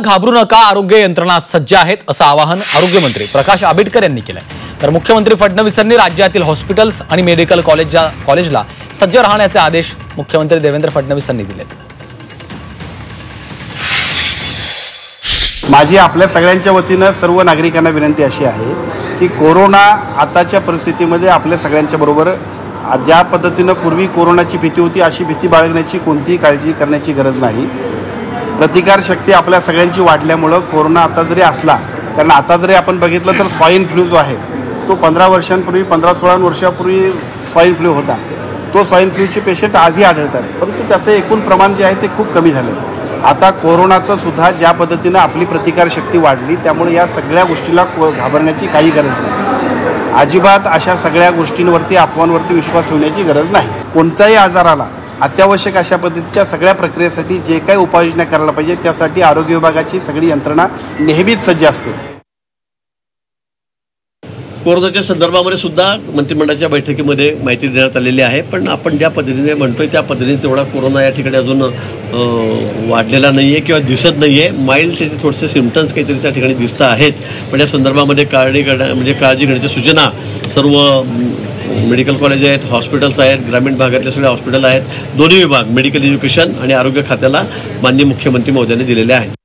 घाबरू नका, आरोग्य यंत्रणा सज्ज आहेत असं आवाहन आरोग्यमंत्री प्रकाश आंबेडकर यांनी केलंय। तर मुख्यमंत्री फडणवीसांनी राज्यातील हॉस्पिटल्स आणि मेडिकल कॉलेजला सज्ज राहण्याचे आदेश मुख्यमंत्री देवेंद्र फडणवीसांनी दिलेत। माझी आपल्या सगळ्यांच्या वतीने सर्व नागरिकांना विनंती अशी आहे की कोरोना आताच्या परिस्थितीमध्ये आपल्या सगळ्यांच्या बरोबर ज्या पद्धतीने पूर्वी कोरोनाची भीती होती अशी भीती बाळगण्याची कोणतीही काळजी करण्याची गरज नाही। प्रतिकारशक्ती आपल्या सगळ्यांची वाढल्यामुळे कोरोना आता जरी असला, कारण आता जरी आपण बघितलं तर स्वाईन फ्लू जो आहे तो 15 वर्षांपूर्वी 15-16 वर्षापूर्वी स्वाईन फ्लू होता। तो स्वाईन फ्लूचे पेशंट आजही आढळतात, परंतु त्याचं एकूण प्रमाण जे आहे ते खूप कमी झालं। आता कोरोनाचं सुद्धा ज्या पद्धतीनं आपली प्रतिकारशक्ती वाढली त्यामुळे या सगळ्या गोष्टीला घाबरण्याची काही गरज नाही। अजिबात अशा सगळ्या गोष्टींवरती अफवांवरती विश्वास ठेवण्याची गरज नाही। कोणत्याही आजाराला अत्यावश्यक अशा पद्धतीच्या सगळ्या प्रक्रियेसाठी जे काही उपाययोजना करायला पाहिजे त्यासाठी आरोग्य विभागाची सगळी यंत्रणा नेहमीच सज्ज असते। कोरोनाच्या संदर्भामध्ये सुद्धा मंत्रिमंडळाच्या बैठकीमध्ये माहिती देण्यात आलेली आहे, पण आपण ज्या पद्धतीने म्हणतोय त्या पद्धतीने तेवढा कोरोना या ठिकाणी अजून वाढलेला नाही आहे किंवा दिसत नाही आहे। माइल्ड त्याचे थोडेसे सिम्पटम्स काहीतरी त्या ठिकाणी दिसत आहेत, पण या संदर्भामध्ये काळजी घेण्याच्या सूचना सर्व मेडिकल कॉलेज आहेत, हॉस्पिटल्स आहेत, ग्रामीण भागातले सगळे हॉस्पिटल आहेत, दोन्ही विभाग मेडिकल एज्युकेशन आणि आरोग्य खात्याला माननीय मुख्यमंत्री महोदयांनी दिलेले आहेत।